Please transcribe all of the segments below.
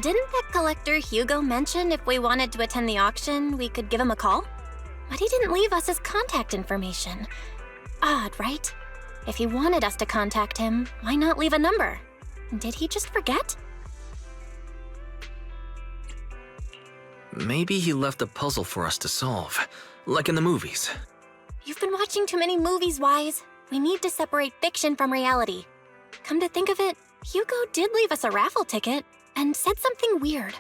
Didn't that collector Hugo mention if we wanted to attend the auction, we could give him a call? But he didn't leave us his contact information. Odd, right? If he wanted us to contact him, why not leave a number? Did he just forget? Maybe he left a puzzle for us to solve, like in the movies. You've been watching too many movies, Wise. We need to separate fiction from reality. Come to think of it, Hugo did leave us a raffle ticket and said something weird.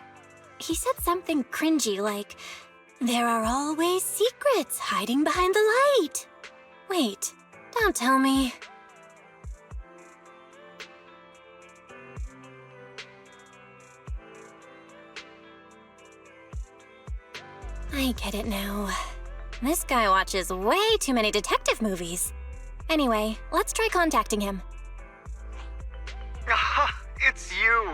He said something cringy like, "There are always secrets hiding behind the light." Wait, don't tell me. I get it now. This guy watches way too many detective movies. Anyway, let's try contacting him. Aha! It's you!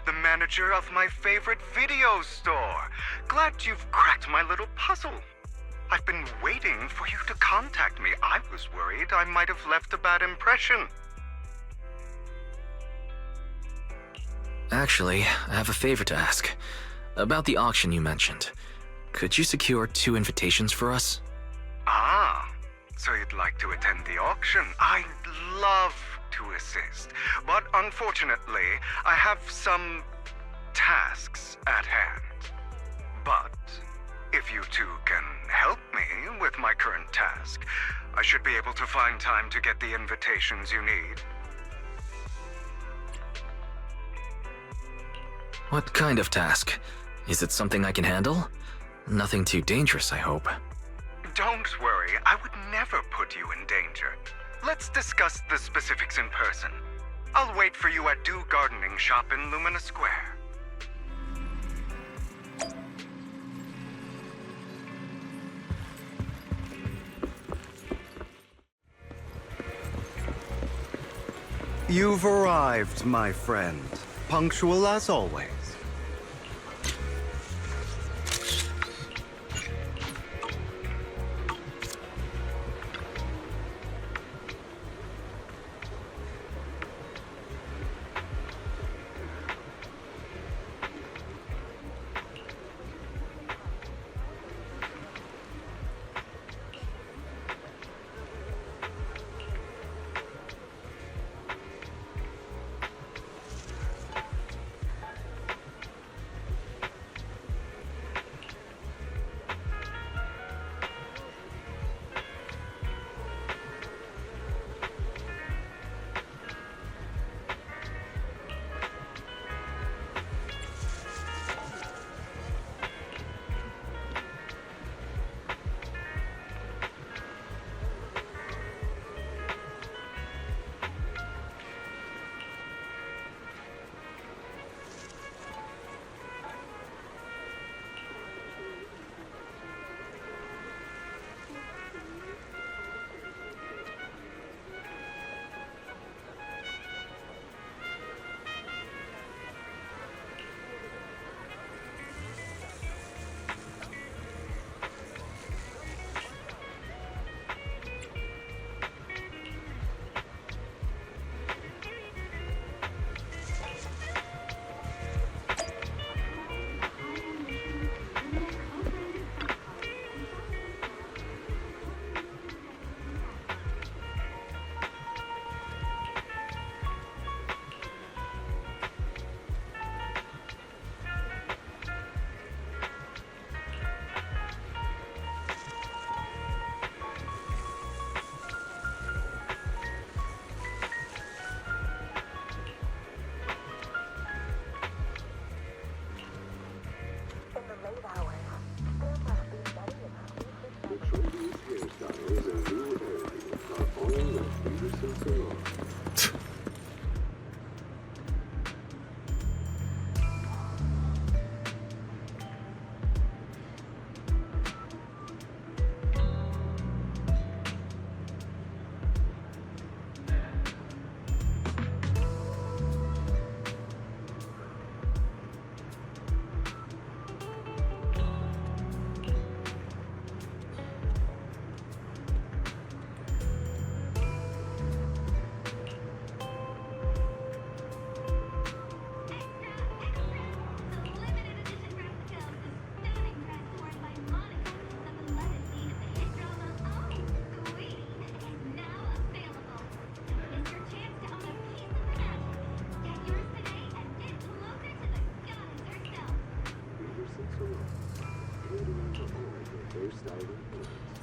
The manager of my favorite video store! Glad you've cracked my little puzzle. I've been waiting for you to contact me. I was worried I might have left a bad impression. Actually, I have a favor to ask. About the auction you mentioned. Could you secure 2 invitations for us? Ah, so you'd like to attend the auction? I'd love to assist, but unfortunately, I have some tasks at hand. But if you two can help me with my current task, I should be able to find time to get the invitations you need. What kind of task? Is it something I can handle? Nothing too dangerous, I hope. Don't worry, I would never put you in danger. Let's discuss the specifics in person. I'll wait for you at Dew Gardening Shop in Lumina Square. You've arrived, my friend. Punctual as always.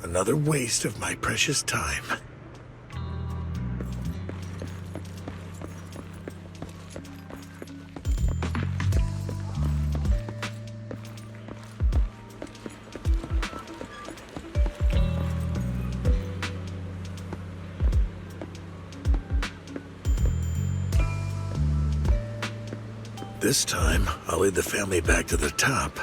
Another waste of my precious time. This time, I'll lead the family back to the top.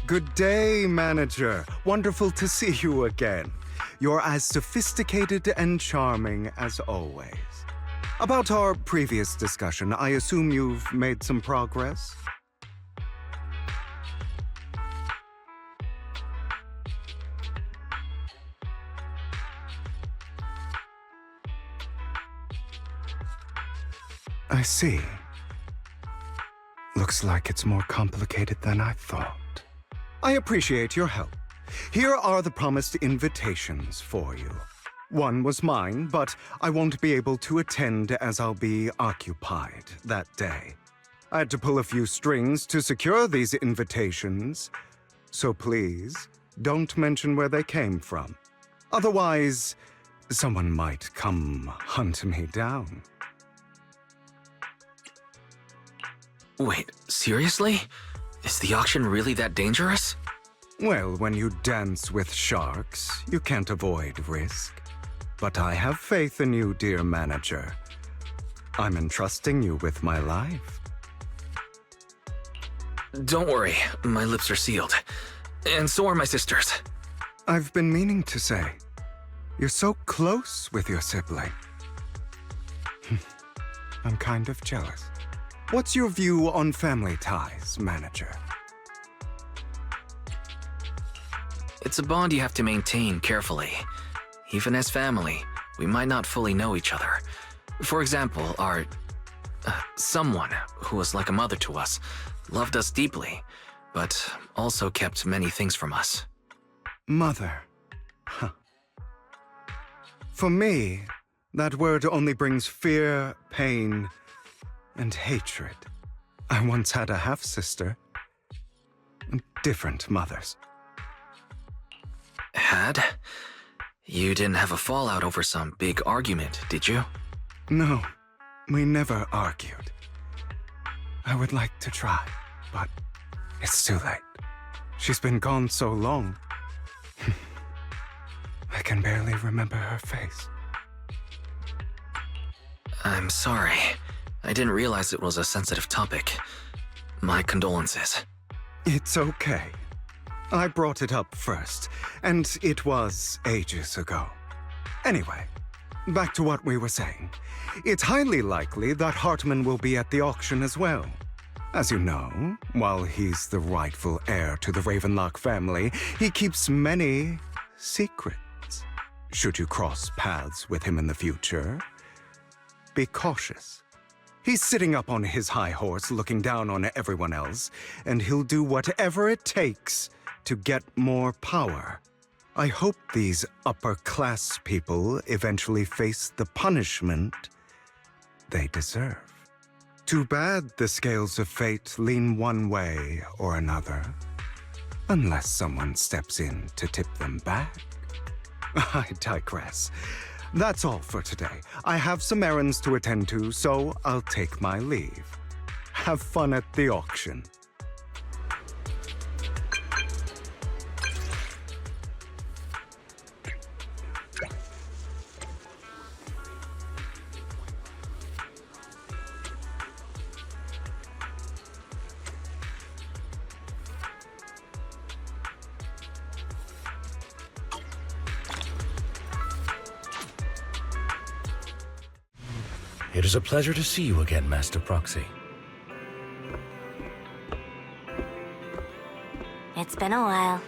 Good day, Manager. Wonderful to see you again. You're as sophisticated and charming as always. About our previous discussion, I assume you've made some progress? I see. Looks like it's more complicated than I thought. I appreciate your help. Here are the promised invitations for you. One was mine, but I won't be able to attend as I'll be occupied that day. I had to pull a few strings to secure these invitations, so please don't mention where they came from. Otherwise, someone might come hunt me down. Wait, seriously? Is the auction really that dangerous? Well, when you dance with sharks, you can't avoid risk. But I have faith in you, dear Manager. I'm entrusting you with my life. Don't worry, my lips are sealed. And so are my sisters. I've been meaning to say, you're so close with your sibling. I'm kind of jealous. What's your view on family ties, Manager? It's a bond you have to maintain carefully. Even as family, we might not fully know each other. For example, our... someone who was like a mother to us, loved us deeply, but also kept many things from us. Mother. Huh. For me, that word only brings fear, pain, and hatred. I once had a half-sister. Different mothers. Had? You didn't have a fallout over some big argument, did you? No, we never argued. I would like to try, but it's too late. She's been gone so long. I can barely remember her face. I'm sorry. I didn't realize it was a sensitive topic. My condolences. It's okay. I brought it up first, and it was ages ago. Anyway, back to what we were saying. It's highly likely that Hartman will be at the auction as well. As you know, while he's the rightful heir to the Ravenlock family, he keeps many secrets. Should you cross paths with him in the future, be cautious. He's sitting up on his high horse looking down on everyone else, and he'll do whatever it takes to get more power. I hope these upper-class people eventually face the punishment they deserve. Too bad the scales of fate lean one way or another, unless someone steps in to tip them back. I digress. That's all for today. I have some errands to attend to, so I'll take my leave. Have fun at the auction. It is a pleasure to see you again, Master Proxy. It's been a while.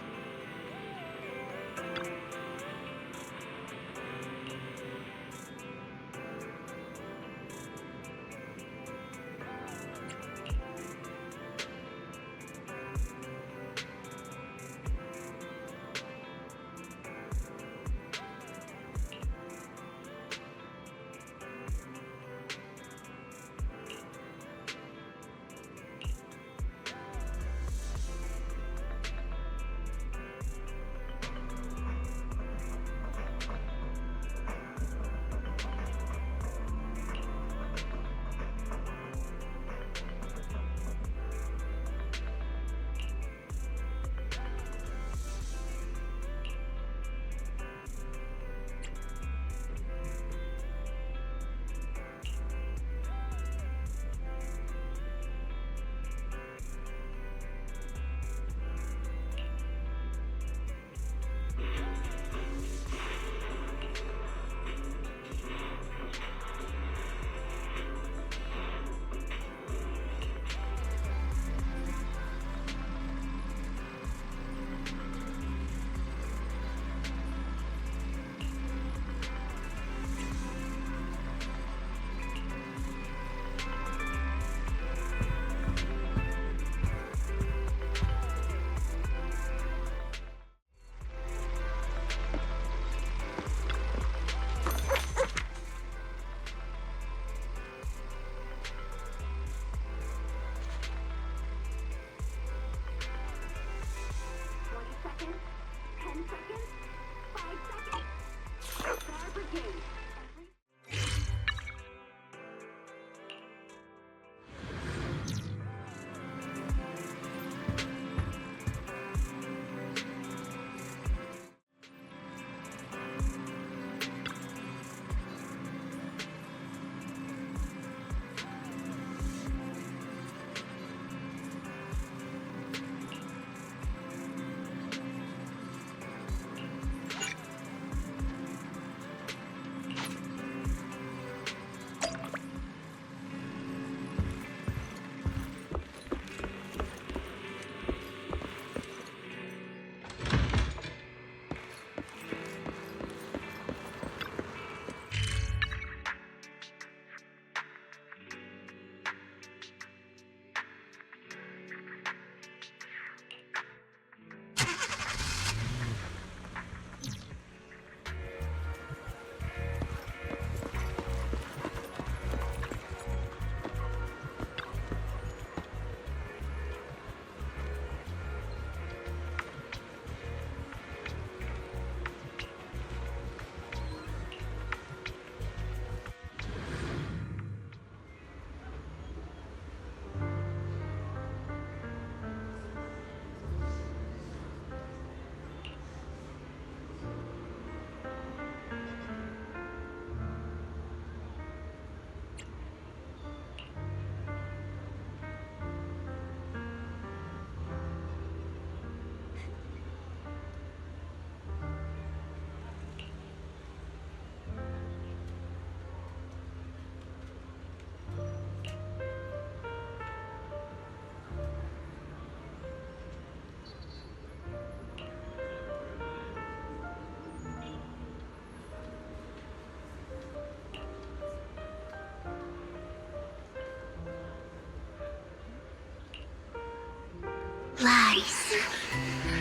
Lies.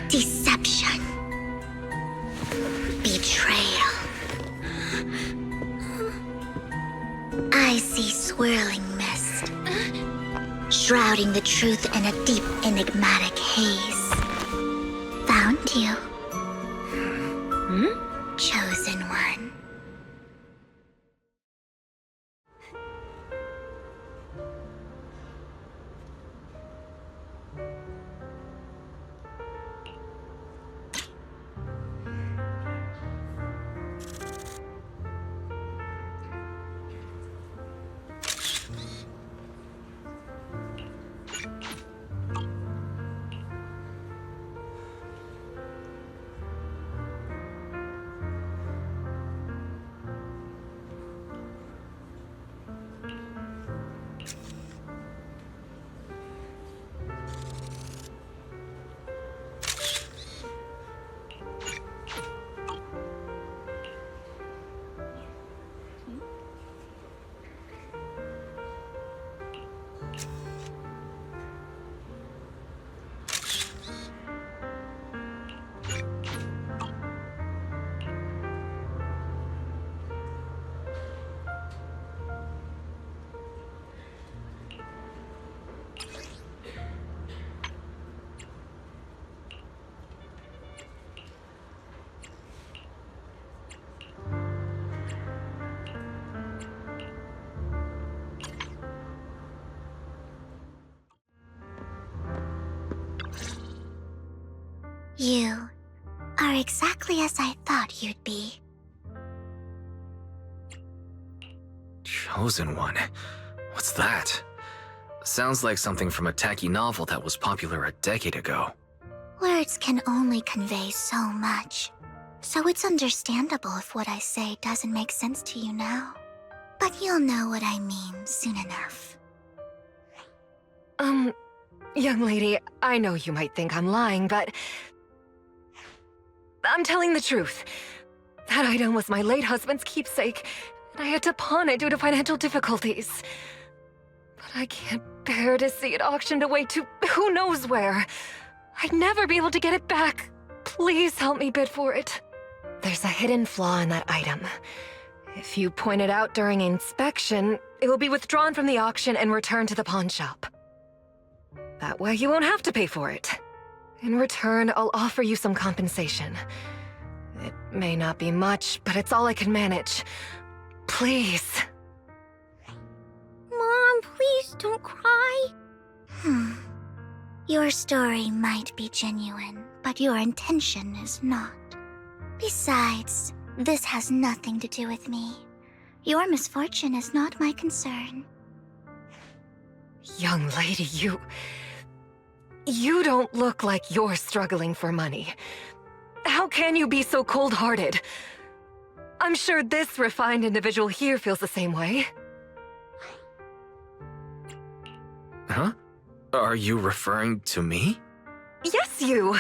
Deception. swirling mist, shrouding the truth in a deep, enigmatic haze. Found you. Chosen one. You are exactly as I thought you'd be. Chosen one? What's that? Sounds like something from a tacky novel that was popular a decade ago. Words can only convey so much, so it's understandable if what I say doesn't make sense to you now. But you'll know what I mean soon enough. Young lady, I know you might think I'm lying, but I'm telling the truth. That item was my late husband's keepsake, and I had to pawn it due to financial difficulties. But I can't bear to see it auctioned away to who knows where. I'd never be able to get it back. Please help me bid for it. There's a hidden flaw in that item. If you point it out during inspection, it will be withdrawn from the auction and returned to the pawn shop. That way you won't have to pay for it. In return, I'll offer you some compensation. It may not be much, but it's all I can manage. Please. Mom, please don't cry. Your story might be genuine, but your intention is not. Besides, this has nothing to do with me. Your misfortune is not my concern. Young lady, You don't look like you're struggling for money. How can you be so cold-hearted? I'm sure this refined individual here feels the same way. Huh? Are you referring to me? Yes, you!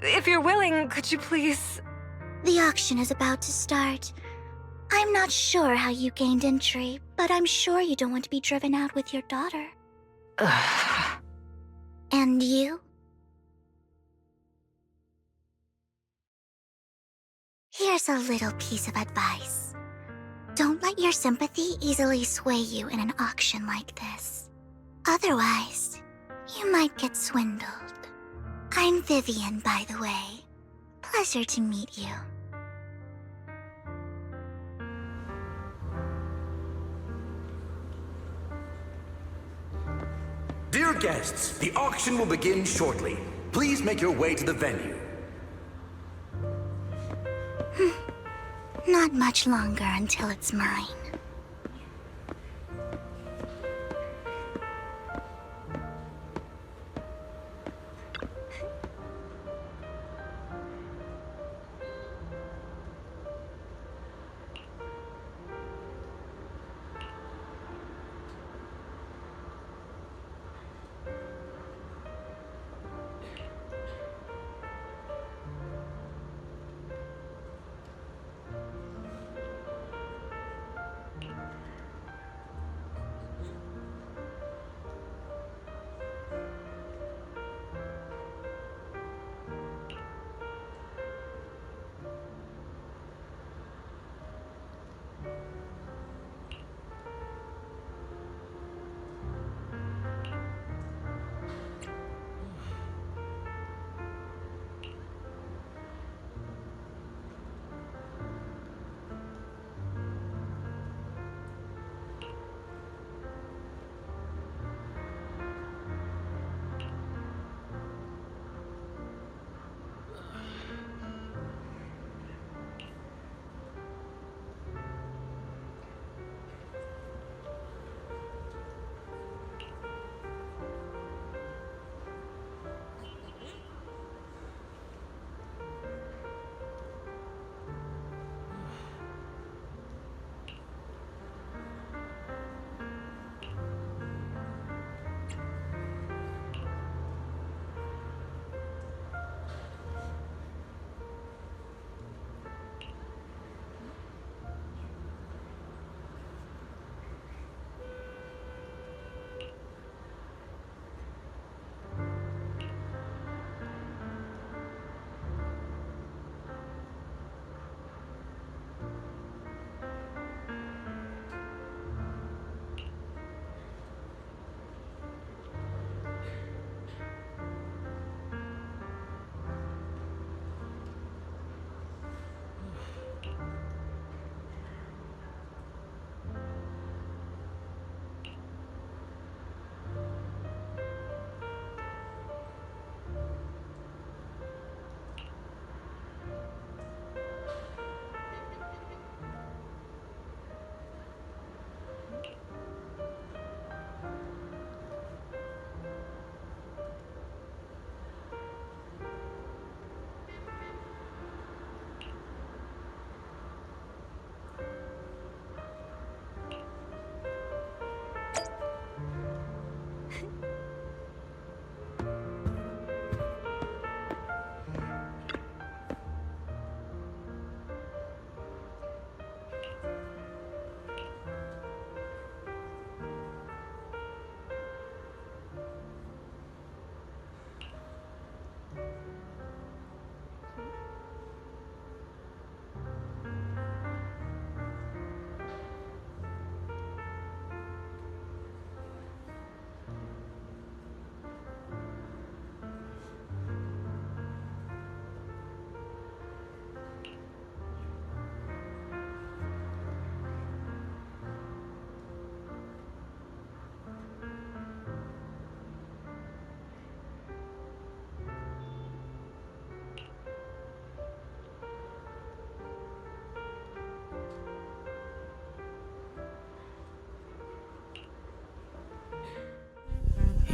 If you're willing, could you please... The auction is about to start. I'm not sure how you gained entry, but I'm sure you don't want to be driven out with your daughter. And you? Here's a little piece of advice. Don't let your sympathy easily sway you in an auction like this. Otherwise, you might get swindled. I'm Vivian, by the way. Pleasure to meet you. Dear guests, the auction will begin shortly. Please make your way to the venue. Not much longer until it's mine.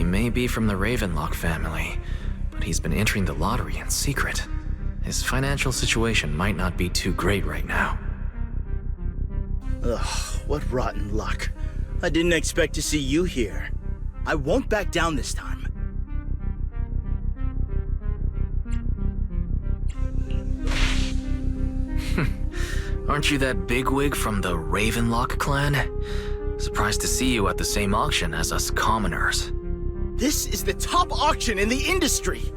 He may be from the Ravenlock family, but he's been entering the lottery in secret. His financial situation might not be too great right now. Ugh, what rotten luck. I didn't expect to see you here. I won't back down this time. Aren't you that bigwig from the Ravenlock clan? Surprised to see you at the same auction as us commoners. This is the top auction in the industry!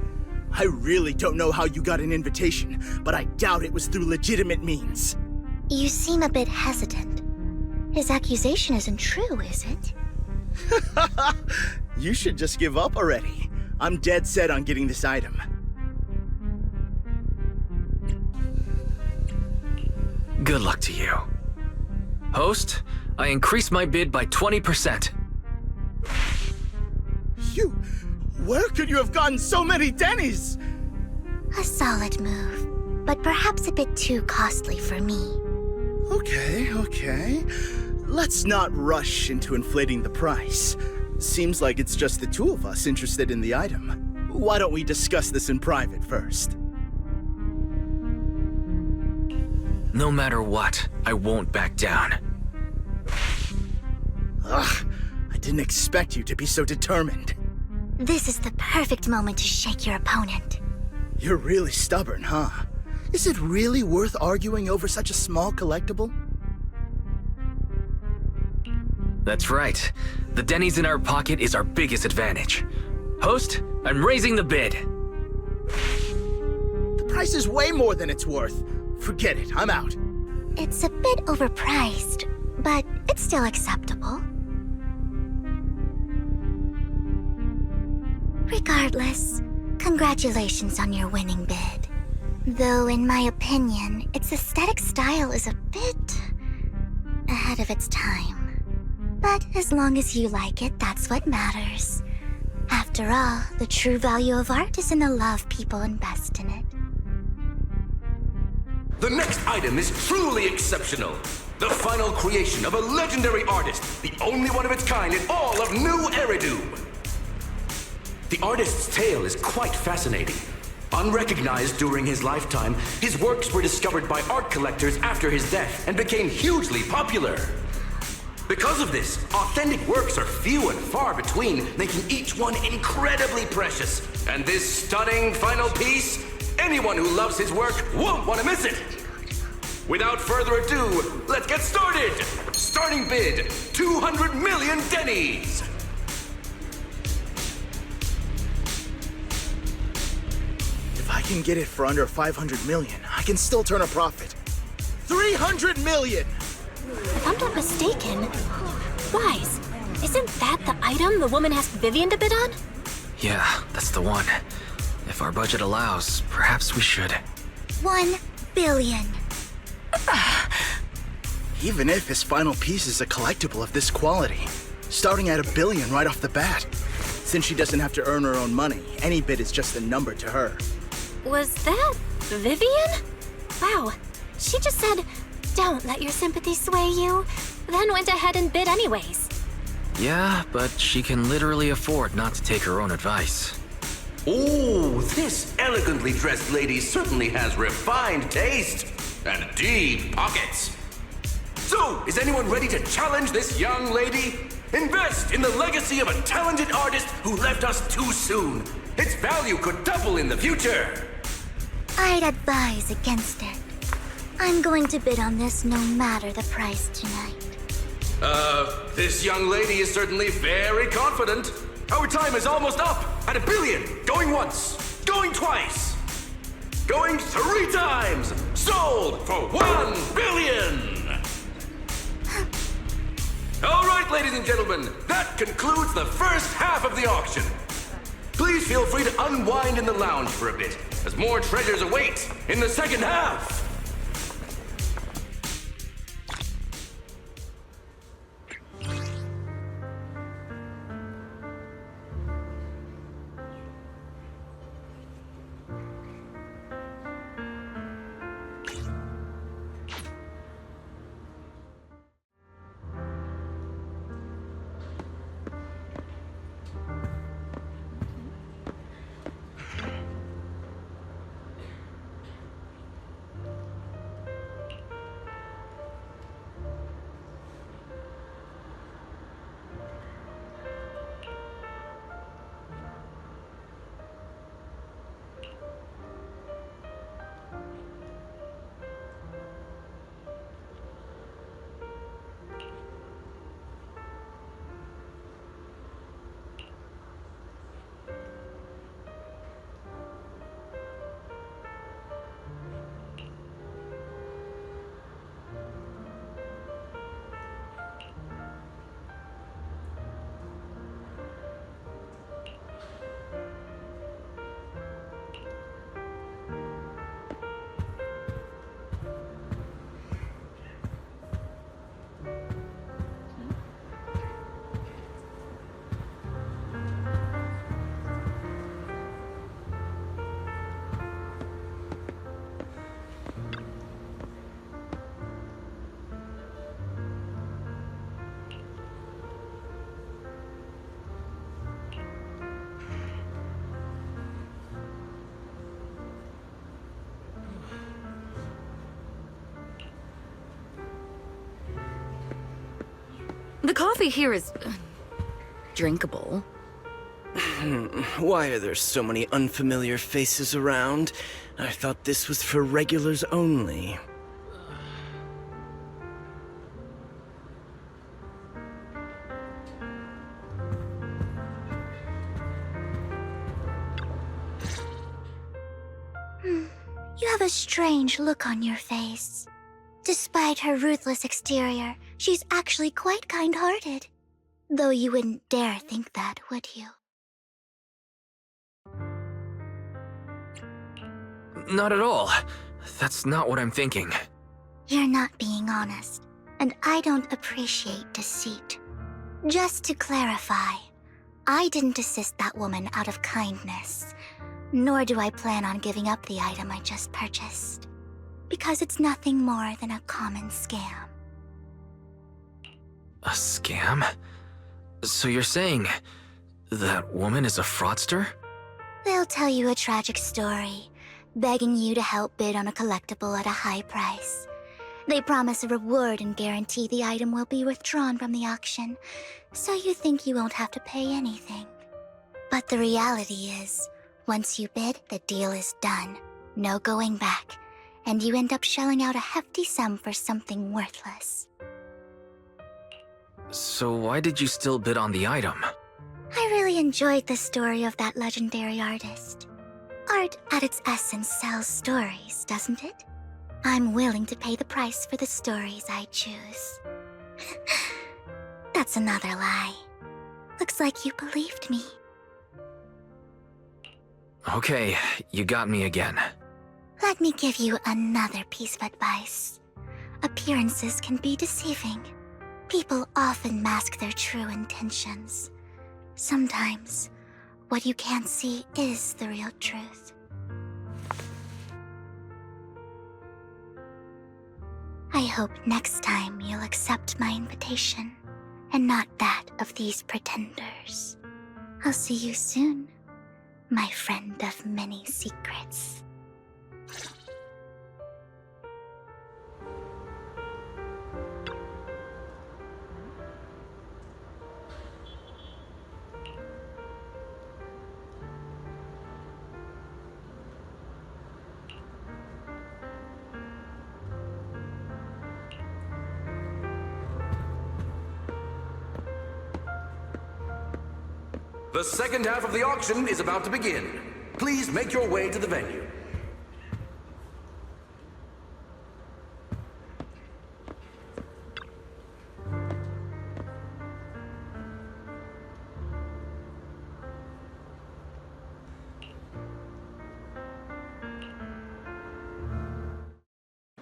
I really don't know how you got an invitation, but I doubt it was through legitimate means. You seem a bit hesitant. His accusation isn't true, is it? You should just give up already. I'm dead set on getting this item. Good luck to you. Host, I increased my bid by 20%. Where could you have gotten so many Denny's? A solid move, but perhaps a bit too costly for me. Okay. Let's not rush into inflating the price. Seems like it's just the two of us interested in the item. Why don't we discuss this in private first? No matter what, I won't back down. Ugh, I didn't expect you to be so determined. This is the perfect moment to shake your opponent. You're really stubborn, huh? Is it really worth arguing over such a small collectible? That's right. The Denny's in our pocket is our biggest advantage. Host, I'm raising the bid. The price is way more than it's worth. Forget it, I'm out. It's a bit overpriced, but it's still acceptable. Regardless, congratulations on your winning bid. Though, in my opinion, its aesthetic style is a bit ahead of its time. But as long as you like it, that's what matters. After all, the true value of art is in the love people invest in it. The next item is truly exceptional. The final creation of a legendary artist, the only one of its kind in all of New Eridu. The artist's tale is quite fascinating. Unrecognized during his lifetime, his works were discovered by art collectors after his death and became hugely popular. Because of this, authentic works are few and far between, making each one incredibly precious. And this stunning final piece, anyone who loves his work won't want to miss it. Without further ado, let's get started! Starting bid, 200 million Denny's! If I can get it for under 500 million, I can still turn a profit. 300 million! If I'm not mistaken, Wise, isn't that the item the woman asked Vivian to bid on? Yeah, that's the one. If our budget allows, perhaps we should. 1 billion. Even if his final piece is a collectible of this quality, starting at $1 billion right off the bat. Since she doesn't have to earn her own money, any bid is just a number to her. Was that Vivian? Wow, she just said, "Don't let your sympathy sway you," then went ahead and bid anyways. Yeah, but she can literally afford not to take her own advice. Oh, this elegantly dressed lady certainly has refined taste and deep pockets. So, is anyone ready to challenge this young lady? Invest in the legacy of a talented artist who left us too soon. Its value could double in the future. I'd advise against it. I'm going to bid on this no matter the price tonight. This young lady is certainly very confident. Our time is almost up at $1 billion. Going once, going twice, going 3 times. Sold for $1 billion. All right, ladies and gentlemen, that concludes the first half of the auction. Please feel free to unwind in the lounge for a bit, as more treasures await in the second half. The coffee here is... drinkable. Why are there so many unfamiliar faces around? I thought this was for regulars only. You have a strange look on your face. Despite her ruthless exterior, she's actually quite kind-hearted. Though you wouldn't dare think that, would you? Not at all. That's not what I'm thinking. You're not being honest, and I don't appreciate deceit. Just to clarify, I didn't assist that woman out of kindness, nor do I plan on giving up the item I just purchased, because it's nothing more than a common scam. A scam? So you're saying that woman is a fraudster? They'll tell you a tragic story, begging you to help bid on a collectible at a high price. They promise a reward and guarantee the item will be withdrawn from the auction, so you think you won't have to pay anything. But the reality is, once you bid, the deal is done. No going back, and you end up shelling out a hefty sum for something worthless. So why did you still bid on the item? I really enjoyed the story of that legendary artist. Art, at its essence, sells stories, doesn't it? I'm willing to pay the price for the stories I choose. That's another lie. Looks like you believed me. Okay, you got me again. Let me give you another piece of advice. Appearances can be deceiving. People often mask their true intentions. Sometimes, what you can't see is the real truth. I hope next time you'll accept my invitation, and not that of these pretenders. I'll see you soon, my friend of many secrets. The second half of the auction is about to begin. Please make your way to the venue.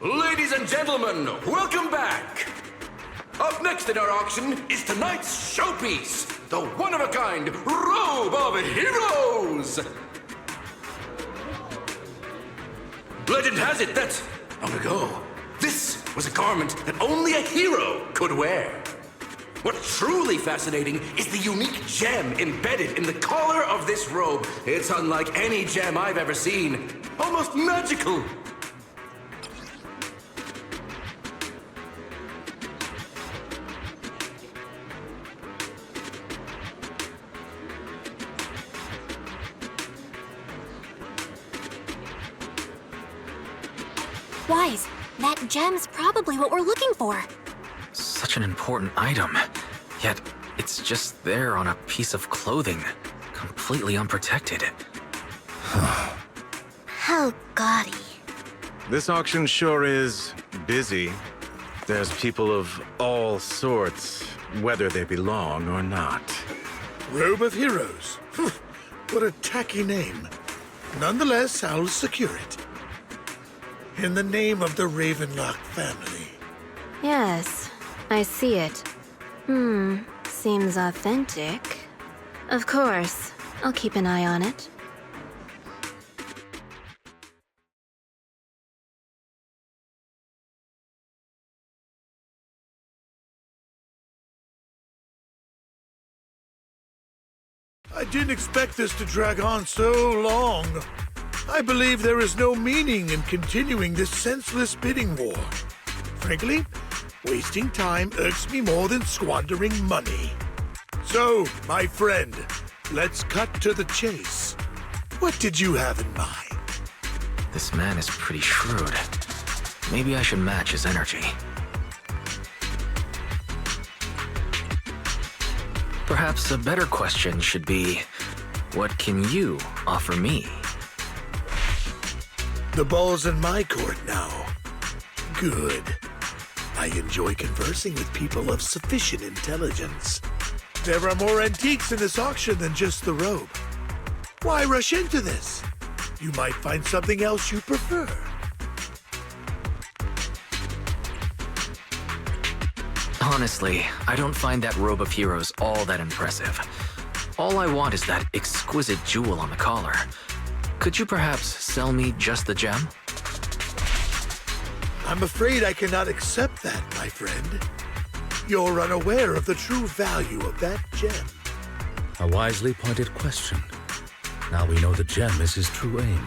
Ladies and gentlemen, welcome back! Up next in our auction is tonight's showpiece, the one-of-a-kind Robe of Heroes! Legend has it that, long ago, this was a garment that only a hero could wear. What's truly fascinating is the unique gem embedded in the collar of this robe. It's unlike any gem I've ever seen. Almost magical. Wise, that gem's probably what we're looking for. Such an important item, yet it's just there on a piece of clothing, completely unprotected. How gaudy. This auction sure is busy. There's people of all sorts, whether they belong or not. Robe of Heroes. What a tacky name. Nonetheless, I'll secure it. In the name of the Ravenlock family. Yes, I see it. Seems authentic. Of course, I'll keep an eye on it. I didn't expect this to drag on so long. I believe there is no meaning in continuing this senseless bidding war. Frankly, Wasting time irks me more than squandering money. So, my friend, let's cut to the chase. What did you have in mind? This man is pretty shrewd. Maybe I should match his energy. Perhaps a better question should be, what can you offer me? The ball's in my court now. Good. I enjoy conversing with people of sufficient intelligence. There are more antiques in this auction than just the robe. Why rush into this? You might find something else you prefer. Honestly, I don't find that robe of heroes all that impressive. All I want is that exquisite jewel on the collar. Could you perhaps sell me just the gem? I'm afraid I cannot accept that, my friend. You're unaware of the true value of that gem. A wisely pointed question. Now we know the gem is his true aim.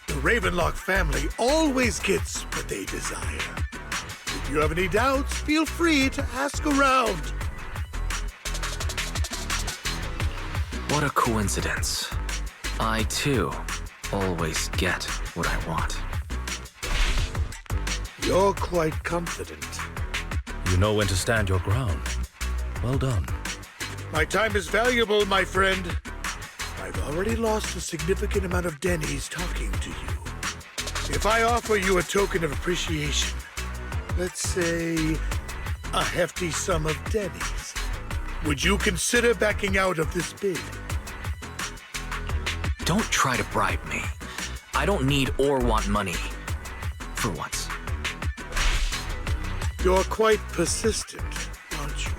The Ravenlock family always gets what they desire. If you have any doubts, feel free to ask around. What a coincidence. I, too, always get what I want. You're quite confident. You know when to stand your ground. Well done. My time is valuable, my friend. I've already lost a significant amount of dennies talking to you. If I offer you a token of appreciation, let's say a hefty sum of dennies, would you consider backing out of this bid? Don't try to bribe me. I don't need or want money. For once. You're quite persistent, aren't you?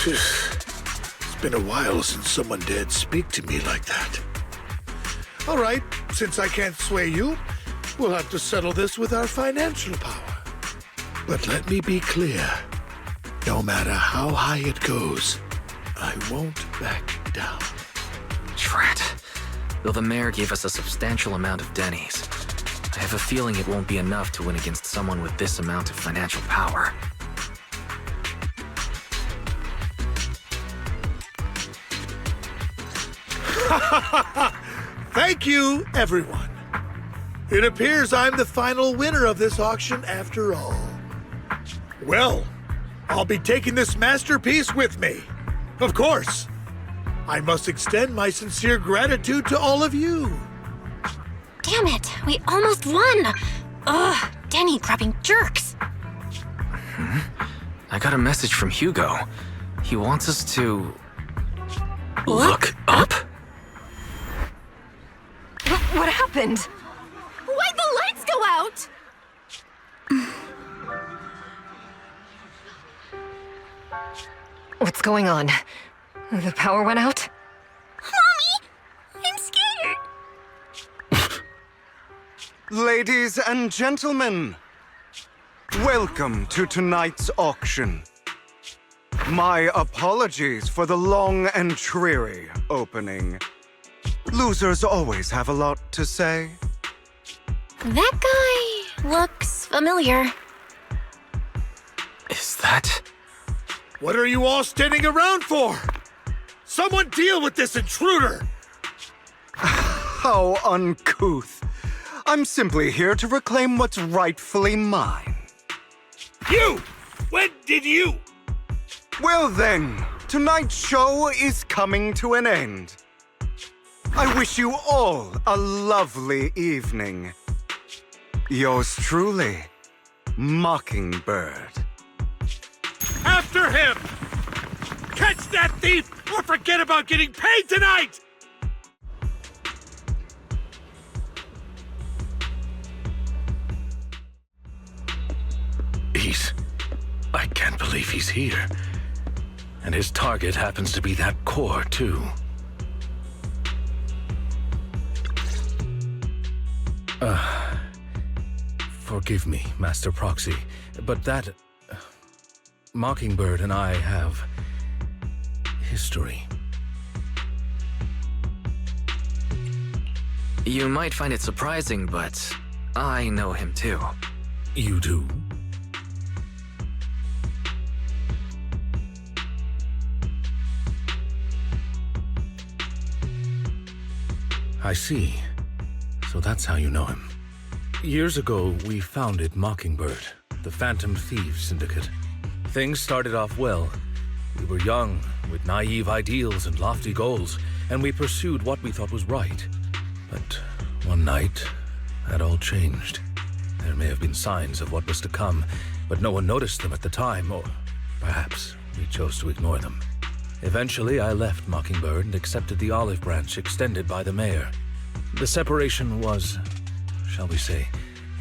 It's been a while since someone dared speak to me like that. All right, since I can't sway you, we'll have to settle this with our financial power. But let me be clear. No matter how high it goes, I won't back down. Drat. Though the mayor gave us a substantial amount of dennies, I have a feeling it won't be enough to win against someone with this amount of financial power. Thank you, everyone. It appears I'm the final winner of this auction after all. Well, I'll be taking this masterpiece with me. Of course. I must extend my sincere gratitude to all of you. Damn it, we almost won! Ugh, Denny-grabbing jerks. I got a message from Hugo. He wants us to... Look up? What happened? Why'd the lights go out? What's going on? The power went out? Mommy! I'm scared! Ladies and gentlemen, welcome to tonight's auction. My apologies for the long and dreary opening. Losers always have a lot to say. That guy looks familiar. Is that... What are you all standing around for? Someone deal with this intruder! How uncouth. I'm simply here to reclaim what's rightfully mine. You! When did you? Well then, tonight's show is coming to an end. I wish you all a lovely evening. Yours truly, Mockingbird. After him! Catch that thief or forget about getting paid tonight! I can't believe he's here. And his target happens to be that core, too. Forgive me, Master Proxy, but that... Mockingbird and I have... history. You might find it surprising, but I know him too. You do? I see. So that's how you know him. Years ago, we founded Mockingbird, the Phantom Thieves Syndicate. Things started off well. We were young, with naive ideals and lofty goals, and we pursued what we thought was right. But one night, that all changed. There may have been signs of what was to come, but no one noticed them at the time, or perhaps we chose to ignore them. Eventually, I left Mockingbird and accepted the olive branch extended by the mayor. The separation was, shall we say,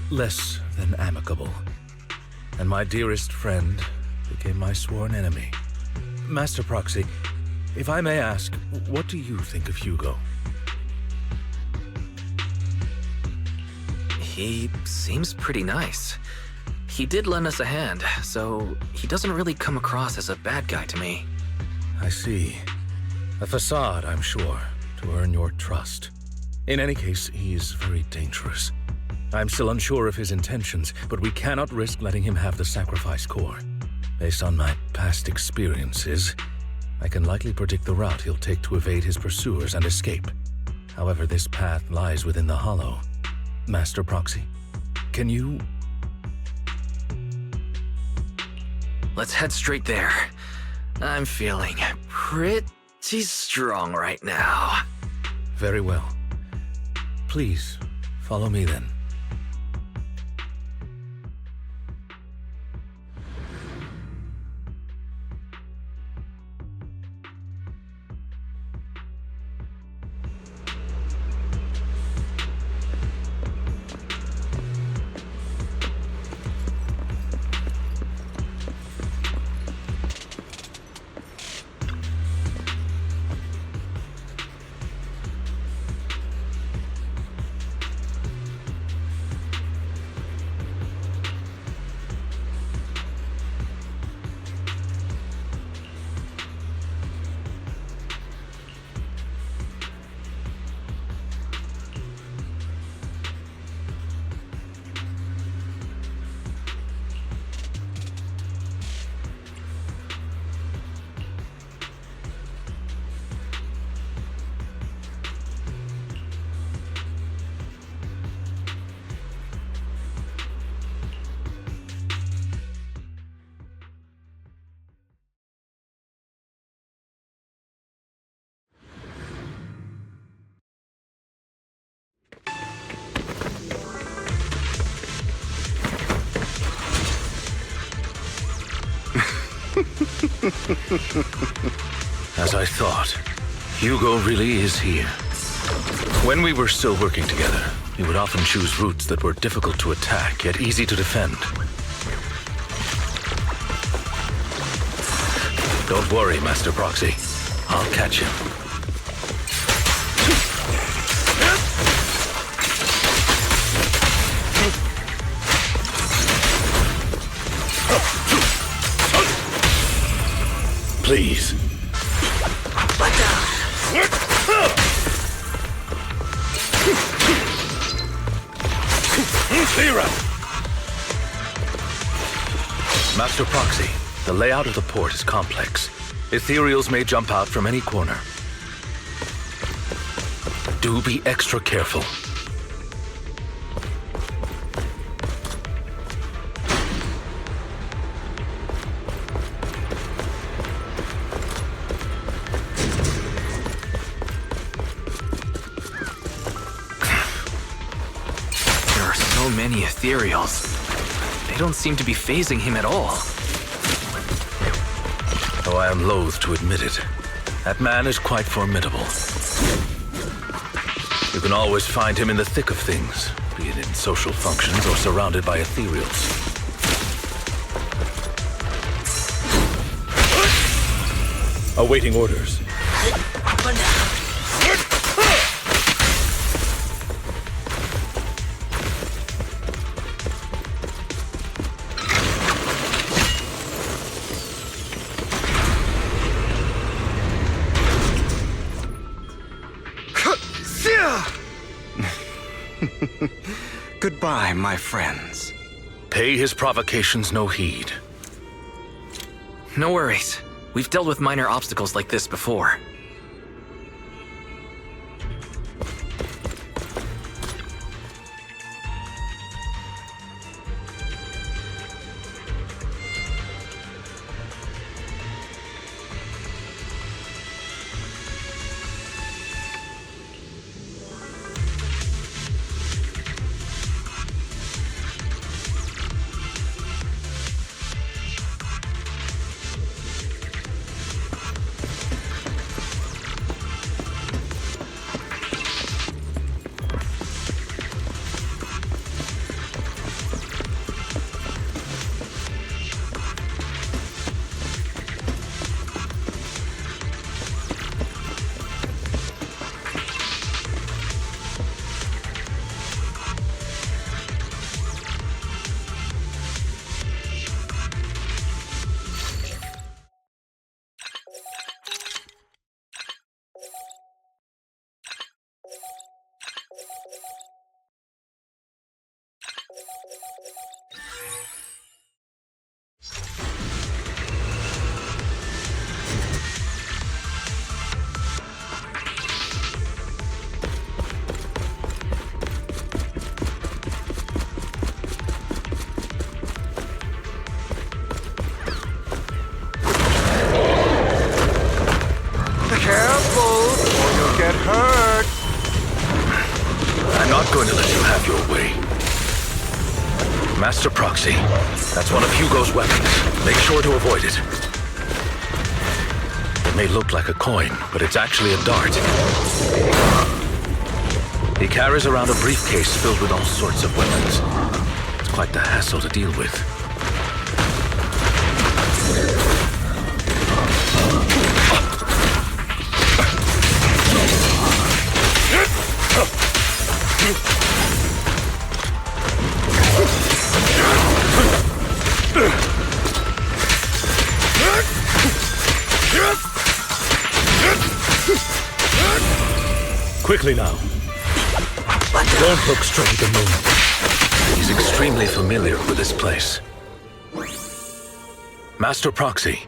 less than amicable. And my dearest friend became my sworn enemy. Master Proxy, if I may ask, what do you think of Hugo? He seems pretty nice. He did lend us a hand, so he doesn't really come across as a bad guy to me. I see. A facade, I'm sure, to earn your trust. In any case, he's very dangerous. I'm still unsure of his intentions, but we cannot risk letting him have the sacrifice core. Based on my past experiences, I can likely predict the route he'll take to evade his pursuers and escape. However, this path lies within the Hollow. Master Proxy, can you... Let's head straight there. I'm feeling pretty strong right now. Very well. Please, follow me then. As I thought, Hugo really is here. When we were still working together, we would often choose routes that were difficult to attack, yet easy to defend. Don't worry, Master Proxy. I'll catch him. Please. Clear up. Master Proxy, the layout of the port is complex. Ethereals may jump out from any corner. Do be extra careful. Many Ethereals. They don't seem to be phasing him at all. Though I am loath to admit it, that man is quite formidable. You can always find him in the thick of things, be it in social functions or surrounded by Ethereals. Awaiting orders. Goodbye, my friends. Pay his provocations no heed. No worries. We've dealt with minor obstacles like this before. going to let you have your way. Master Proxy, that's one of Hugo's weapons. Make sure to avoid it. It may look like a coin, but it's actually a dart. He carries around a briefcase filled with all sorts of weapons. It's quite the hassle to deal with. Quickly now. Don't look straight at the moon. He's extremely familiar with this place. Master Proxy,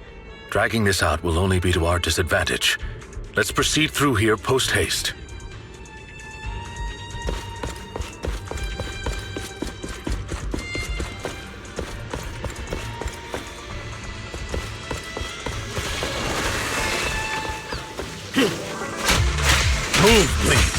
dragging this out will only be to our disadvantage. Let's proceed through here post-haste. Move, please.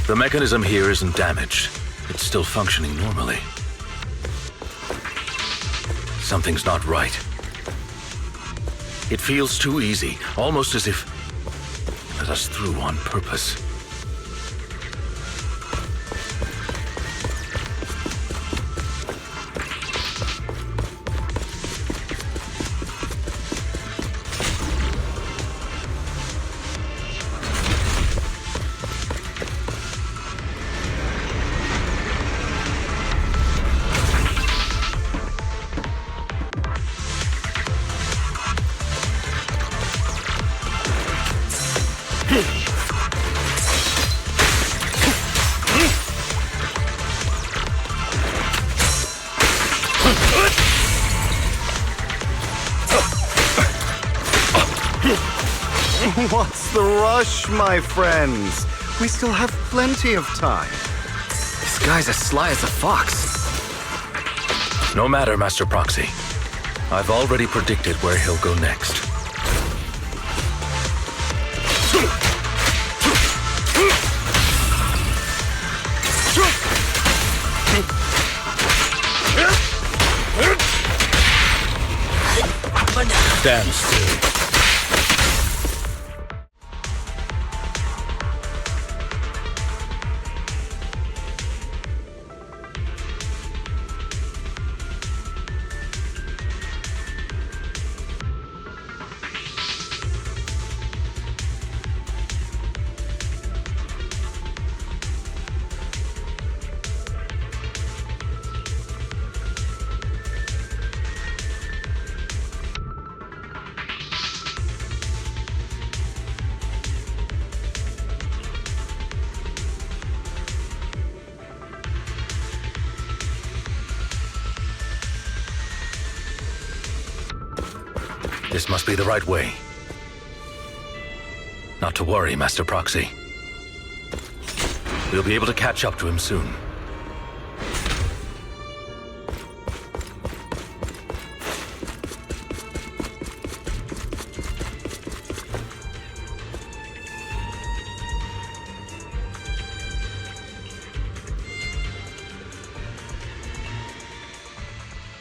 The mechanism here isn't damaged. It's still functioning normally. Something's not right. It feels too easy, almost as if it let us through on purpose. What's the rush, my friends? We still have plenty of time. This guy's as sly as a fox. No matter, Master Proxy. I've already predicted where he'll go next. Stand still. This must be the right way. Not to worry, Master Proxy. We'll be able to catch up to him soon.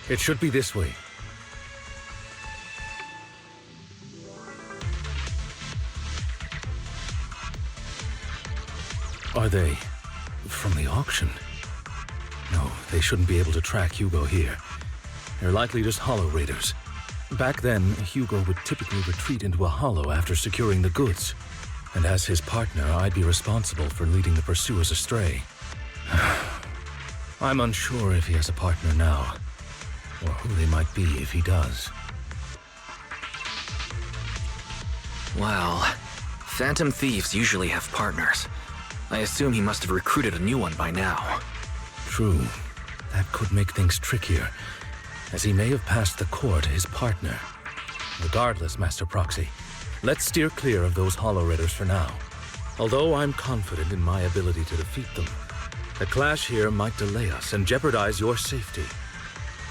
It should be this way. Are they from the auction? No, they shouldn't be able to track Hugo here. They're likely just hollow raiders. Back then, Hugo would typically retreat into a hollow after securing the goods. And as his partner, I'd be responsible for leading the pursuers astray. I'm unsure if he has a partner now, or who they might be if he does. Well, phantom thieves usually have partners. I assume he must have recruited a new one by now. True. That could make things trickier, as he may have passed the court his partner. Regardless, Master Proxy, Let's steer clear of those Hollow Ridders for now. Although I'm confident in my ability to defeat them, a clash here might delay us and jeopardize your safety.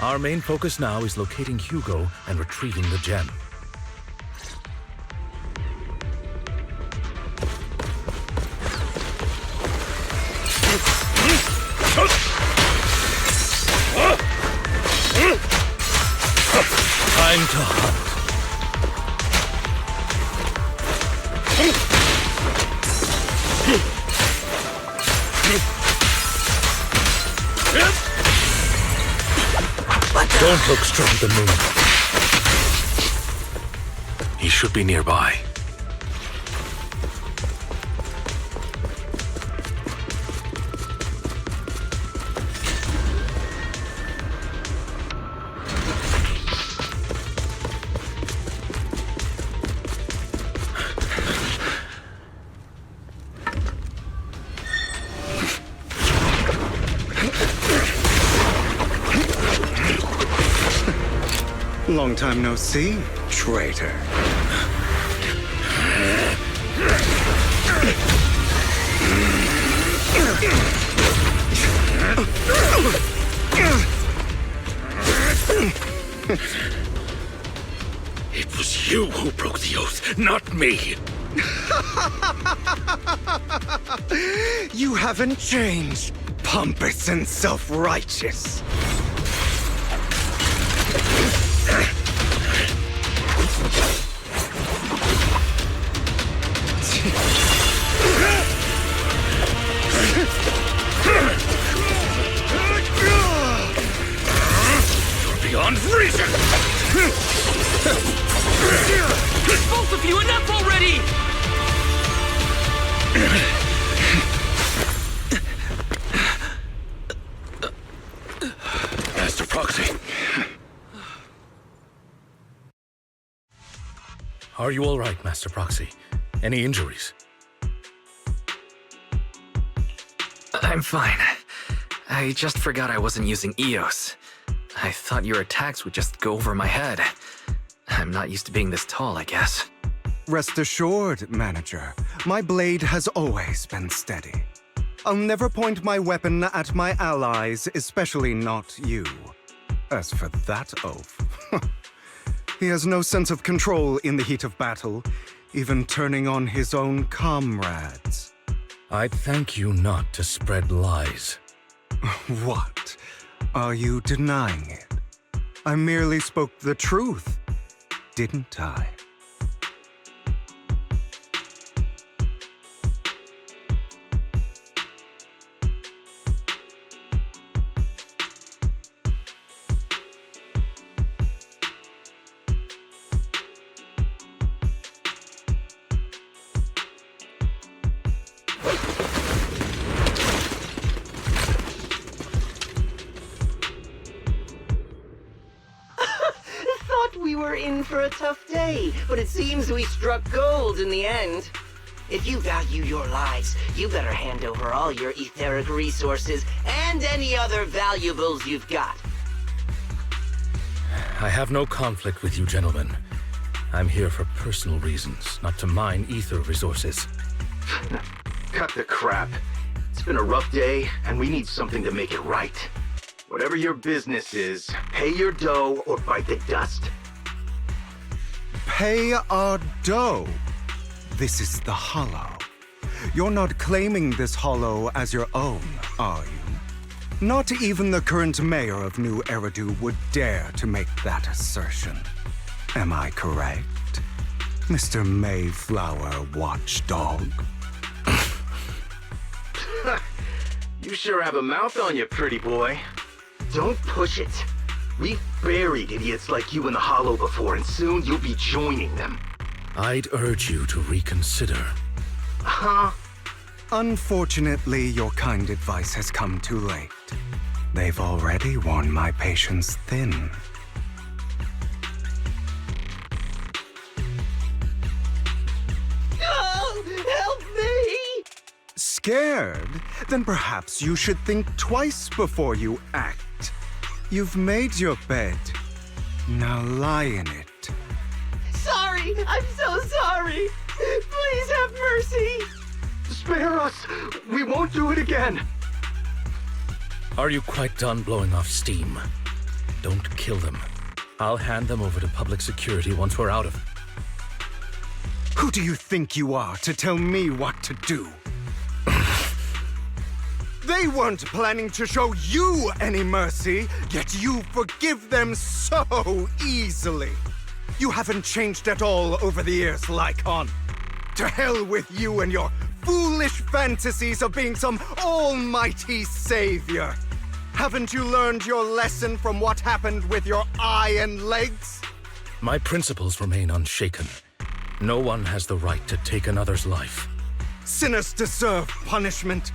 Our main focus now is locating Hugo and retrieving the gem. Time to hunt. Don't look straight at the moon. He should be nearby. Long time no see, traitor. It was you who broke the oath, not me. You haven't changed, pompous and self-righteous. Beyond reason! Both of you, enough already! Master Proxy. Are you all right, Master Proxy? Any injuries? I'm fine. I just forgot I wasn't using EOS. I thought your attacks would just go over my head. I'm not used to being this tall, I guess. Rest assured, Manager, my blade has always been steady. I'll never point my weapon at my allies, especially not you. As for that oaf, he has no sense of control in the heat of battle, even turning on his own comrades. I'd thank you not to spread lies. What? Are you denying it? I merely spoke the truth, didn't I? For a tough day, but it seems we struck gold in the end. If you value your lives, you better hand over all your etheric resources and any other valuables you've got. I have no conflict with you, gentlemen. I'm here for personal reasons, not to mine ether resources. Cut the crap. It's been a rough day, and we need something to make it right. Whatever your business is, pay your dough or bite the dust. Pay our dough. This is the Hollow. You're not claiming this Hollow as your own, are you? Not even the current mayor of New Eridu would dare to make that assertion. Am I correct, Mr. Mayflower Watchdog? You sure have a mouth on you, pretty boy. Don't push it. We've buried idiots like you in the Hollow before, and soon you'll be joining them. I'd urge you to reconsider. Huh? Unfortunately, your kind advice has come too late. They've already worn my patience thin. Oh, help me! Scared? Then perhaps you should think twice before you act. You've made your bed. Now lie in it. Sorry! sorry! I'm so sorry! Please have mercy! Spare us! We won't do it again! Are you quite done blowing off steam? Don't kill them. I'll hand them over to public security once we're out of... Who do you think you are to tell me what to do? They weren't planning to show you any mercy, yet you forgive them so easily. You haven't changed at all over the years, Lycaon. To hell with you and your foolish fantasies of being some almighty savior. Haven't you learned your lesson from what happened with your eye and legs? My principles remain unshaken. No one has the right to take another's life. Sinners deserve punishment.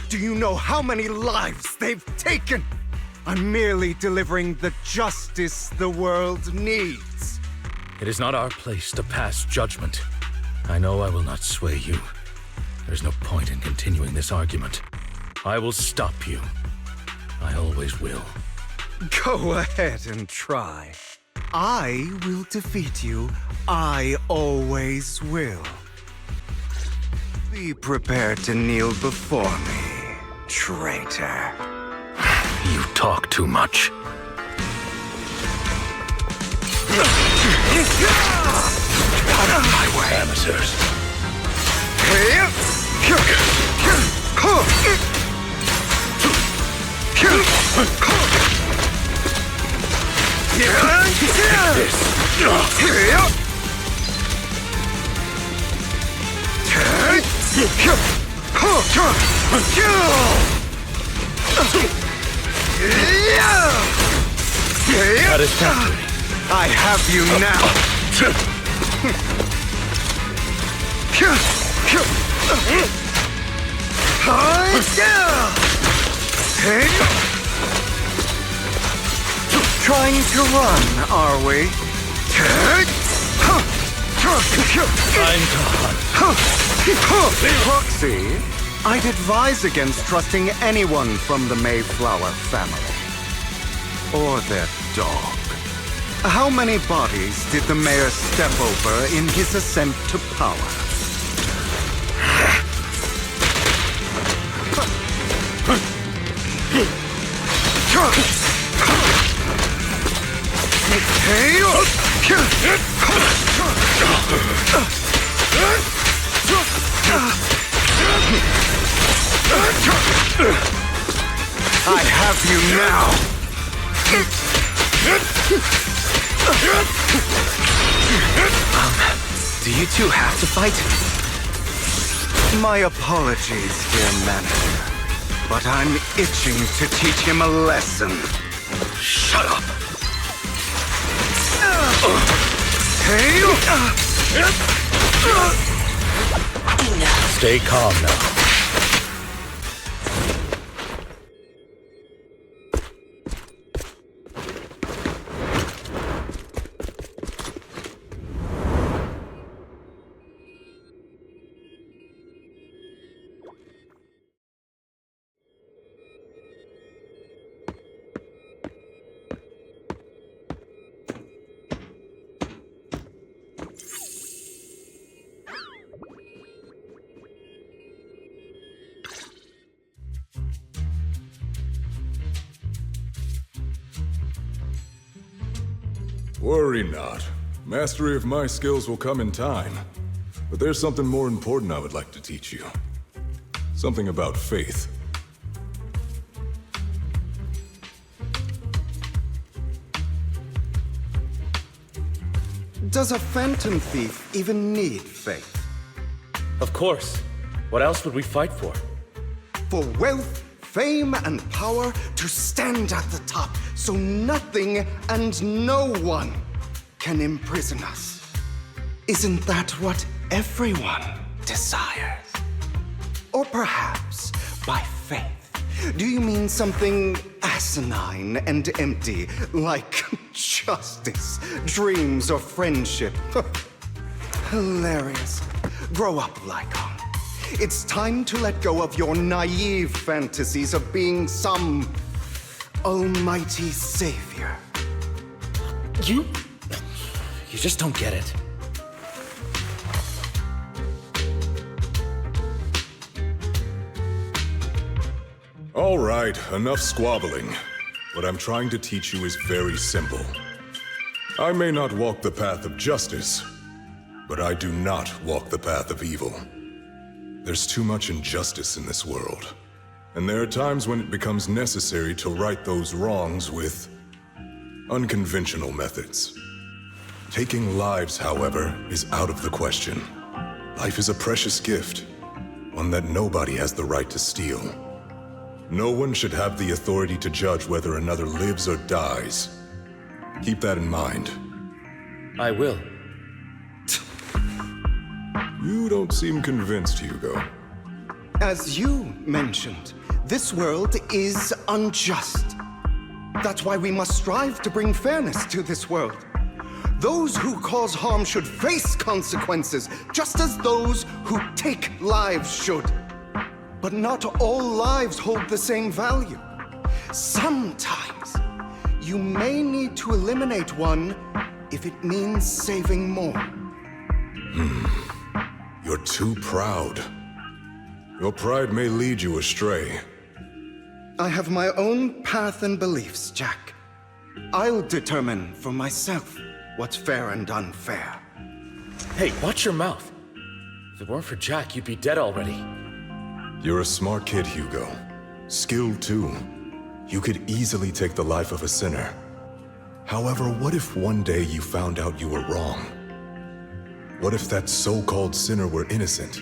Do you know how many lives they've taken? I'm merely delivering the justice the world needs. It is not our place to pass judgment. I know I will not sway you. There's no point in continuing this argument. I will stop you. I always will. Go ahead and try. I will defeat you. I always will. Be prepared to kneel before me, traitor. You talk too much. Out of my way, amateurs. Satisfactory. I have you now. Trying to run, are we? Time to hunt. Proxy, I'd advise against trusting anyone from the Mayflower family. Or their dog. How many bodies did the mayor step over in his ascent to power? I have you now. Do you two have to fight? My apologies, dear manager. But I'm itching to teach him a lesson. Shut up. Stay calm now. Worry not. Mastery of my skills will come in time. But there's something more important I would like to teach you. Something about faith. Does a phantom thief even need faith? Of course. What else would we fight for? For wealth, fame, and power to stand at the top so nothing and no one can imprison us. Isn't that what everyone desires? Or perhaps by faith, do you mean something asinine and empty, like justice, dreams, or friendship? Hilarious. Grow up, Lycaon. It's time to let go of your naive fantasies of being some You just don't get it. All right, enough squabbling. What I'm trying to teach you is very simple. I may not walk the path of justice, but I do not walk the path of evil. There's too much injustice in this world, and there are times when it becomes necessary to right those wrongs with unconventional methods. Taking lives, however, is out of the question. Life is a precious gift, one that nobody has the right to steal. No one should have the authority to judge whether another lives or dies. Keep that in mind. I will. You don't seem convinced, Hugo. As you mentioned, this world is unjust. That's why we must strive to bring fairness to this world. Those who cause harm should face consequences, just as those who take lives should. But not all lives hold the same value. Sometimes, you may need to eliminate one if it means saving more. You're too proud. Your pride may lead you astray. I have my own path and beliefs, Jack. I'll determine for myself what's fair and unfair. Hey, watch your mouth. If it weren't for Jack, you'd be dead already. You're a smart kid, Hugo. Skilled too. You could easily take the life of a sinner. However, what if one day you found out you were wrong? What if that so-called sinner were innocent?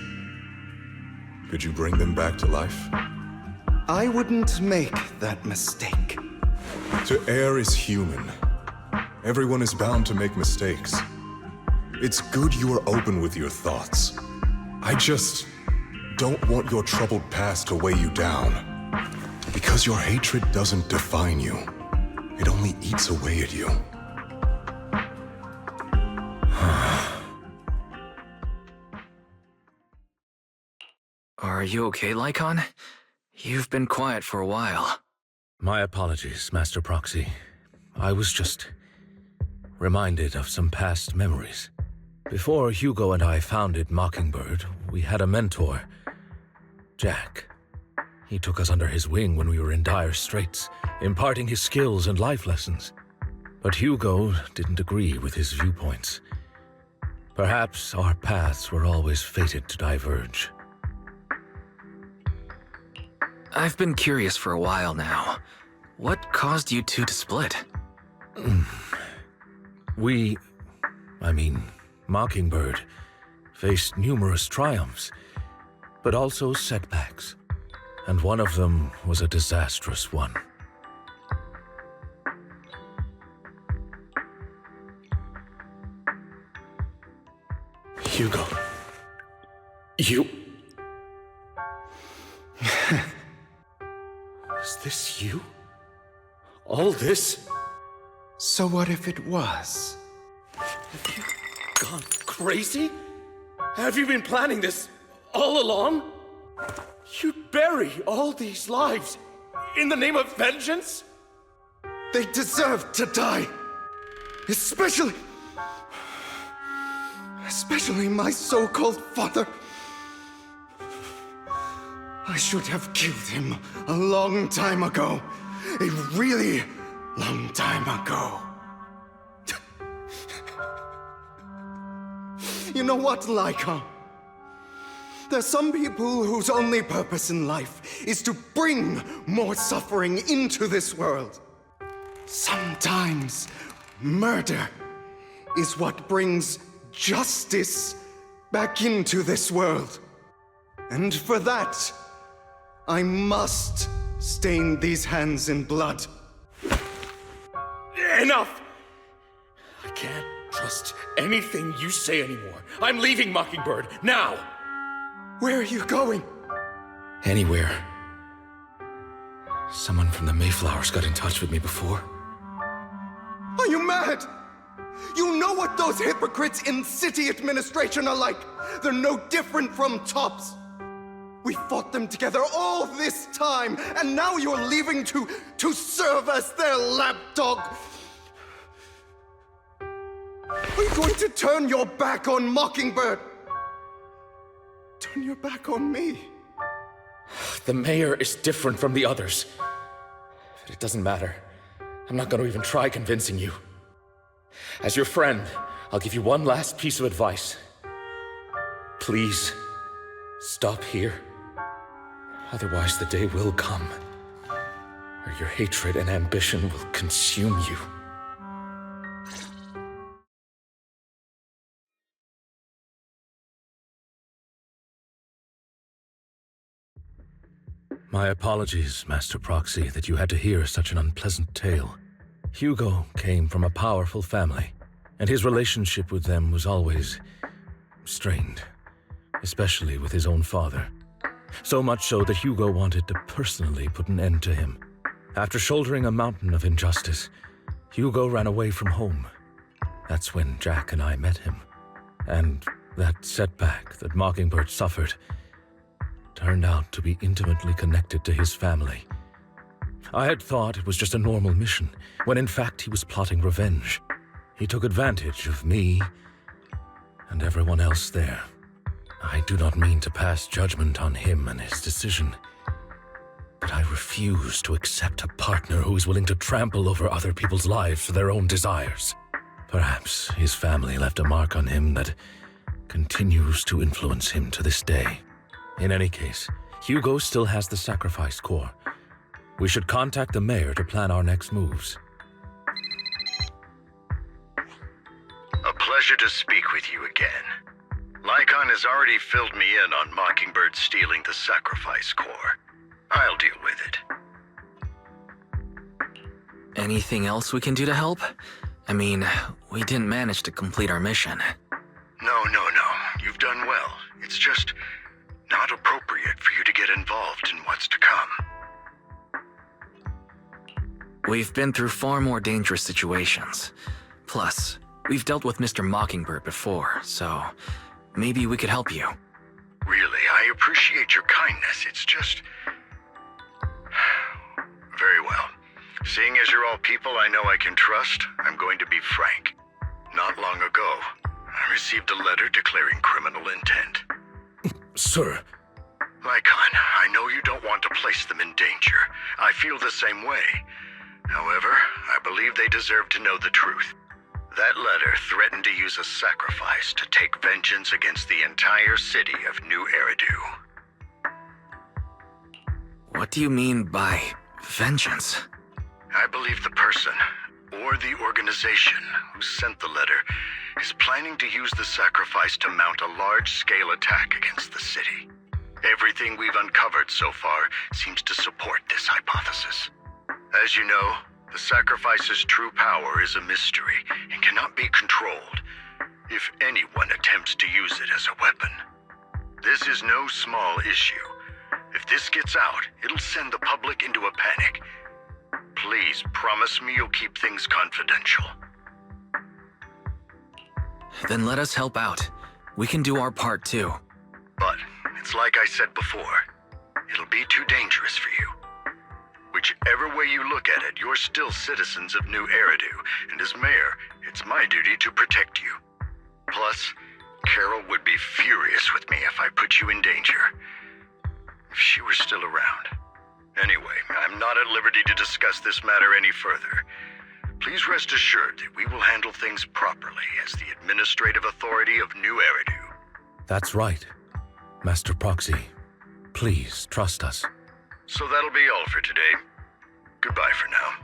Could you bring them back to life? I wouldn't make that mistake. To err is human. Everyone is bound to make mistakes. It's good you are open with your thoughts. I just don't want your troubled past to weigh you down. Because your hatred doesn't define you. It only eats away at you. Are you okay, Lycaon? You've been quiet for a while. My apologies, Master Proxy. I was just reminded of some past memories. Before Hugo and I founded Mockingbird, we had a mentor, Jack. He took us under his wing when we were in dire straits, imparting his skills and life lessons. But Hugo didn't agree with his viewpoints. Perhaps our paths were always fated to diverge. I've been curious for a while now. What caused you two to split? Mockingbird faced numerous triumphs, but also setbacks, and one of them was a disastrous one. Hugo. You... Was this you? All this? So what if it was? Have you gone crazy? Have you been planning this all along? You'd bury all these lives in the name of vengeance? They deserve to die. Especially my so-called father. I should have killed him a long time ago. A really long time ago. You know what, Lycaon? There's some people whose only purpose in life is to bring more suffering into this world. Sometimes murder is what brings justice back into this world. And for that, I must stain these hands in blood. Enough! I can't trust anything you say anymore. I'm leaving Mockingbird, now! Where are you going? Anywhere. Someone from the Mayflowers got in touch with me before. Are you mad? You know what those hypocrites in city administration are like. They're no different from tops. We fought them together all this time, and now you're leaving to serve as their lapdog. Are you going to turn your back on Mockingbird? Turn your back on me? The mayor is different from the others. But it doesn't matter. I'm not going to even try convincing you. As your friend, I'll give you one last piece of advice. Please, stop here. Otherwise, the day will come where your hatred and ambition will consume you. My apologies, Master Proxy, that you had to hear such an unpleasant tale. Hugo came from a powerful family, and his relationship with them was always strained, especially with his own father. So much so that Hugo wanted to personally put an end to him. After shouldering a mountain of injustice, Hugo ran away from home. That's when Jack and I met him. And that setback that Mockingbird suffered turned out to be intimately connected to his family. I had thought it was just a normal mission, when in fact he was plotting revenge. He took advantage of me and everyone else there. I do not mean to pass judgment on him and his decision, but I refuse to accept a partner who is willing to trample over other people's lives for their own desires. Perhaps his family left a mark on him that continues to influence him to this day. In any case, Hugo still has the sacrifice core. We should contact the mayor to plan our next moves. A pleasure to speak with you again. Lycaon has already filled me in on Mockingbird stealing the sacrifice core. I'll deal with it. Anything else we can do to help? I mean, we didn't manage to complete our mission. No. You've done well. It's just not appropriate for you to get involved in what's to come. We've been through far more dangerous situations. Plus, we've dealt with Mr. Mockingbird before, so maybe we could help you. Really, I appreciate your kindness. It's just... Very well. Seeing as you're all people I know I can trust, I'm going to be frank. Not long ago, I received a letter declaring criminal intent. Sir. Lycaon, I know you don't want to place them in danger. I feel the same way. However, I believe they deserve to know the truth. That letter threatened to use a sacrifice to take vengeance against the entire city of New Eridu. What do you mean by vengeance? I believe the person, or the organization, who sent the letter is planning to use the sacrifice to mount a large-scale attack against the city. Everything we've uncovered so far seems to support this hypothesis. As you know, the sacrifice's true power is a mystery and cannot be controlled if anyone attempts to use it as a weapon. This is no small issue. If this gets out, it'll send the public into a panic. Please promise me you'll keep things confidential. Then let us help out. We can do our part too. But it's like I said before, it'll be too dangerous for you. Whichever way you look at it, you're still citizens of New Eridu, and as mayor, it's my duty to protect you. Plus, Carol would be furious with me if I put you in danger. If she were still around. Anyway, I'm not at liberty to discuss this matter any further. Please rest assured that we will handle things properly as the administrative authority of New Eridu. That's right. Master Proxy, please trust us. So that'll be all for today. Goodbye for now.